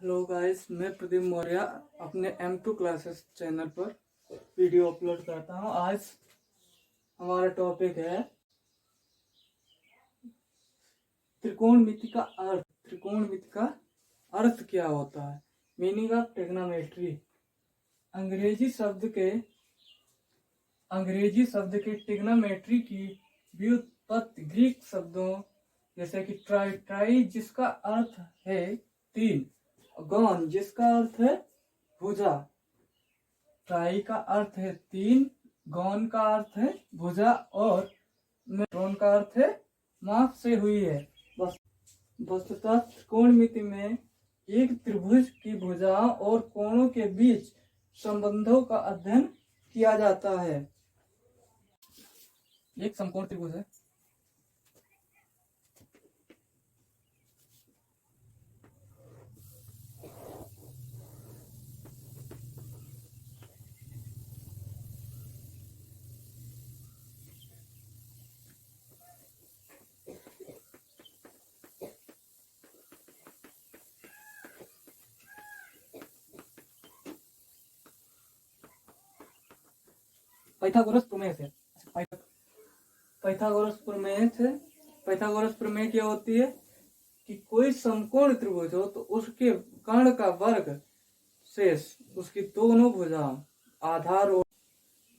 Hello guys, मैं प्रदीप मौर्य अपने M2 classes channel पर वीडियो अपलोड करता हूं। आज हमारा टॉपिक है त्रिकोणमिति का अर्थ। त्रिकोणमिति का अर्थ क्या होता है? Meaning of trigonometry. अंग्रेजी शब्द के ट्रिग्नोमेट्री की व्युत्पत्ति ग्रीक शब्दों जैसे कि ट्राई जिसका अर्थ है तीन, गॉन जिसका अर्थ है भुजा। ट्राई का अर्थ है तीन, गॉन का अर्थ है भुजा और मेट्रोन का अर्थ है माप से हुई है। वस्तुतः त्रिकोणमिति में एक त्रिभुज की भुजाओं और कोणों के बीच संबंधों का अध्ययन किया जाता है। एक समकोण त्रिभुज है। पाइथागोरस प्रमेय से पाइथागोरस प्रमेय क्या होती है कि कोई समकोण त्रिभुज हो तो उसके कर्ण का वर्ग शेष उसकी दोनों भुजाओं आधार और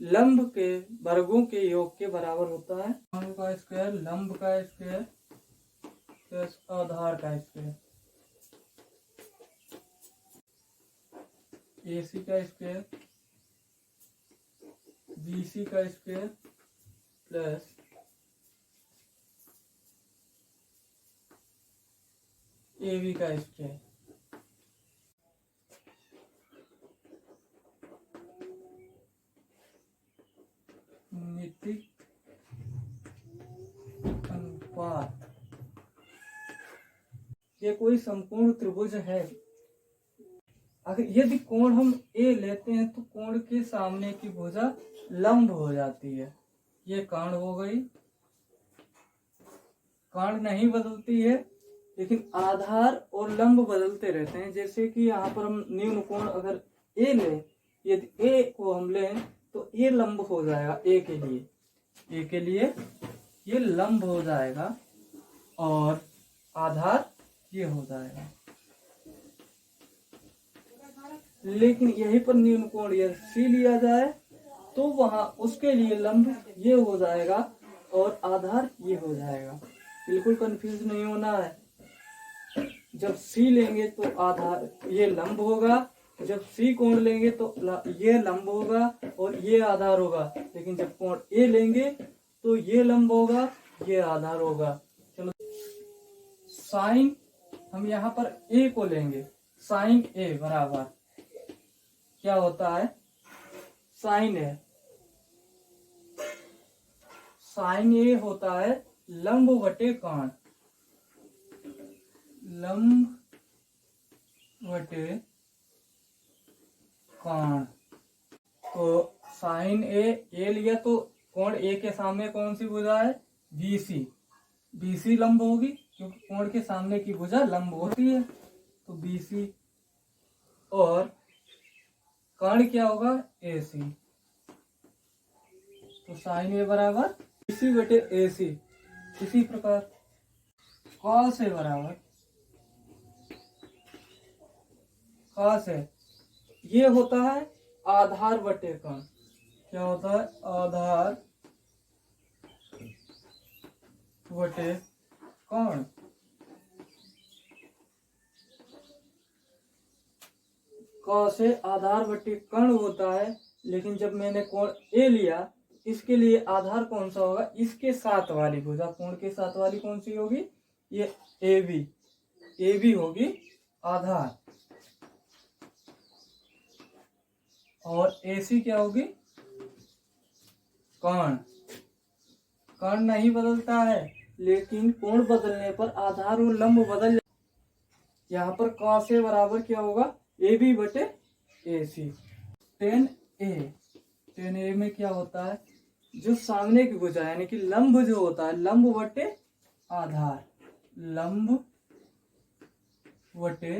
लंब के वर्गों के योग के बराबर होता है। कर्ण का स्क्वायर, लंब का स्क्वायर प्लस आधार का स्क्वायर, AC का स्क्वायर, BC का स्क्वायर प्लस AB का स्क्वायर। मितिक अनुपात। ये कोई संपूर्ण त्रिभुज है। अगर यदि कोण हम A लेते हैं तो कोण के सामने की भुजा लंब हो जाती है। ये कर्ण हो गई। कर्ण नहीं बदलती है लेकिन आधार और लंब बदलते रहते हैं। जैसे कि यहाँ पर हम न्यून कोण अगर A लें, यदि A को हम लें तो ये लंब हो जाएगा A के लिए ये लंब हो जाएगा और आधार ये हो जाएगा। लेकिन यहीं पर न्यून कोण यदि C लिया जाए तो वहां उसके लिए लंब ये हो जाएगा और आधार ये हो जाएगा। बिल्कुल कंफ्यूज नहीं होना है। जब C लेंगे तो आधार ये लंब होगा, जब C कोण लेंगे तो ये लंब होगा और ये आधार होगा। लेकिन जब कोण A लेंगे तो ये लंब होगा, ये आधार होगा। चलो साइन हम यहाँ पर A को लेंगे। साइन A बराबर क्या होता है? साइन A होता है लंब बटे कर्ण। लंब बटे कर्ण। तो साइन A लिया तो कोण A के सामने कौन सी भुजा है? BC लंब होगी क्योंकि कोण के सामने की भुजा लंब होती है। तो BC और कर्ण क्या होगा? AC। तो साइन A बराबर BC बटे AC। इसी प्रकार cos A बराबर cos A ये होता है आधार बटे कर्ण। क्या होता है? आधार बटे कर्ण। cos A आधार बटे कर्ण होता है। लेकिन जब मैंने कोण A लिया, इसके लिए आधार कौन सा होगा? इसके साथ वाली भुजा। कोण के साथ वाली कौन सी होगी? ये AB होगी आधार। और AC क्या होगी? कर्ण। कर्ण नहीं बदलता है लेकिन कोण बदलने पर आधार और लंब बदल जाए। यहाँ पर cos A बराबर क्या होगा? AB बटे AC। tan A में क्या होता है? जो सामने की भुजा यानी कि लंब जो होता है, लंब बटे आधार, लंब बटे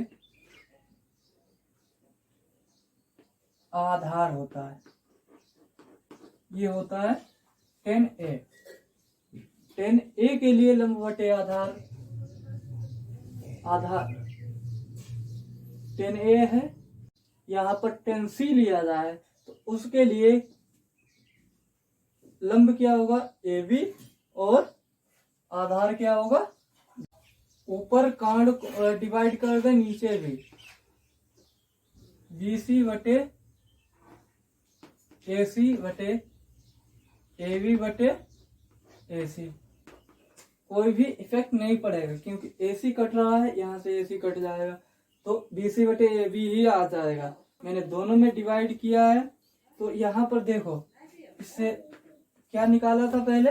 आधार होता है, ये होता है tan A। tan A के लिए लंब बटे आधार, आधार tan A है, यहाँ पर tan C लिया जाए तो उसके लिए लंब क्या होगा AB और आधार क्या होगा, ऊपर कांड डिवाइड कर दे, नीचे भी BC बटे AC बटे AB बटे AC। कोई भी इफेक्ट नहीं पड़ेगा क्योंकि AC कट रहा है, यहाँ से AC कट जाएगा तो BC बटे AB ही आ जाएगा। मैंने दोनों में डिवाइड किया है तो यहाँ पर देखो इससे क्या निकाला था पहले,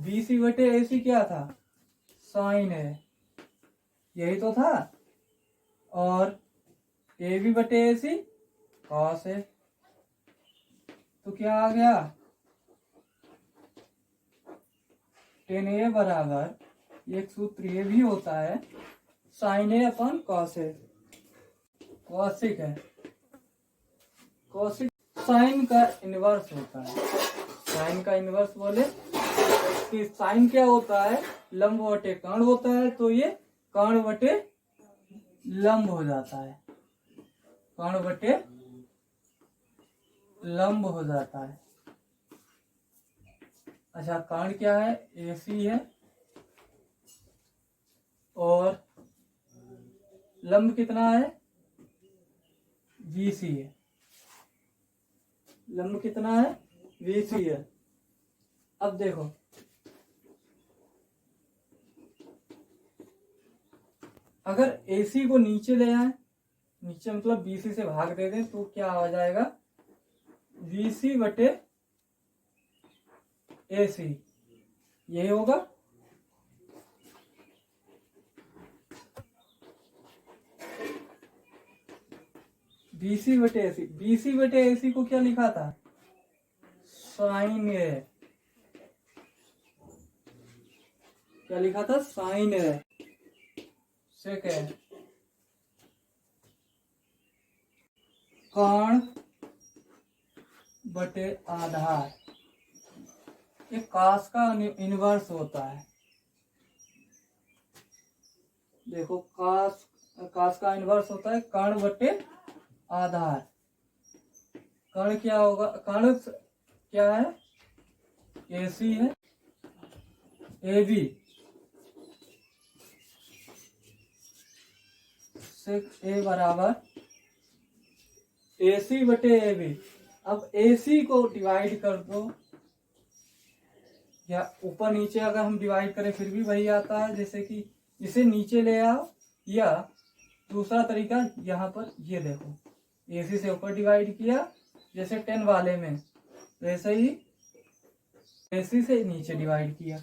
BC बटे AC क्या था, साइन है, यही तो था, और AB बटे AC कॉस है। तो क्या आ गया, tan A बराबर एक सूत्र ये भी होता है साइन A अपन कॉस है, कॉसिक है, कॉसिक साइन का इनवर्स होता है। साइन का इनवर्स बोले कि साइन क्या होता है, लंब बटे कर्ण होता है, तो ये कर्ण बटे लंब हो जाता है, कर्ण बटे लंब हो जाता है। अच्छा कर्ण क्या है, AC है, और लंब कितना है, BC है, लंब कितना है, BC है। अब देखो अगर AC को नीचे ले आए, नीचे मतलब BC से भाग दे दें तो क्या आ जाएगा, BC बटे AC, यही होगा। BC बटे AC, BC बटे AC को क्या लिखा था, साइन है, क्या लिखा था, साइन है, सेक है, कर्ण बटे आधार, ये कास का इनवर्स होता है। देखो कास का इनवर्स होता है कर्ण बटे आधार। कर्ण क्या होगा, कर्ण क्या है, AC है, AB सेक A बराबर AC बटे AB। अब AC को डिवाइड कर दो, या ऊपर नीचे अगर हम डिवाइड करें फिर भी वही आता है, जैसे कि इसे नीचे ले आओ, या दूसरा तरीका यहाँ पर ये देखो, AC से ऊपर डिवाइड किया जैसे 10 वाले में, वैसे ही AC से नीचे डिवाइड किया।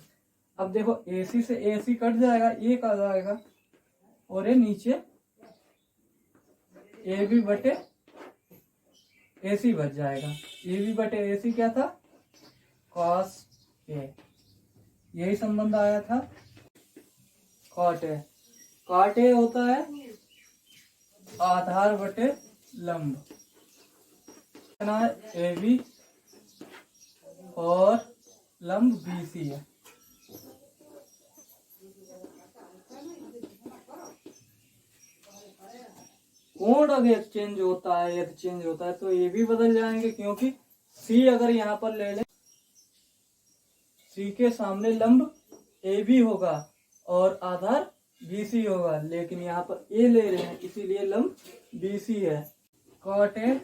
अब देखो AC से AC कट जाएगा, एक आ जाएगा, और ये नीचे AB बटे AC बच जाएगा। AB बटे AC क्या था, cos A, यही संबंध आया था। cot A, cot A होता है आधार बटे लंब, है AB और लंब BC है। कोण अगर चेंज होता है, यदि चेंज होता है तो ये भी बदल जाएंगे, क्योंकि C अगर यहाँ पर ले लें, C के सामने लंब AB होगा और आधार BC होगा, लेकिन यहाँ पर A ले रहे हैं इसीलिए लंब BC है। cot A,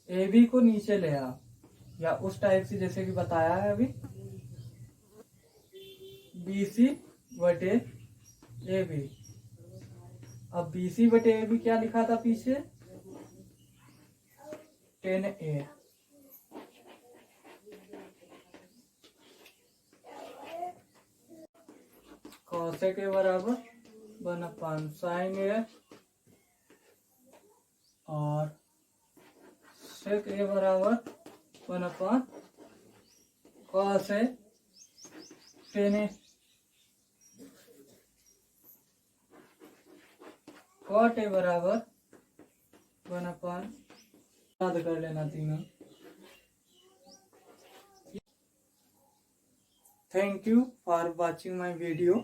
AB को नीचे ले आओ, या उस टाइप से जैसे कि बताया है अभी, BC बटे AB। अब BC बटे AB क्या लिखा था पीछे, tan A, cos A के बराबर 1/sin A, और sec A बराबर 1/cos A tan A। cot A बराबर वन अपान याद कर लेना तीनों। Thank you for watching my video.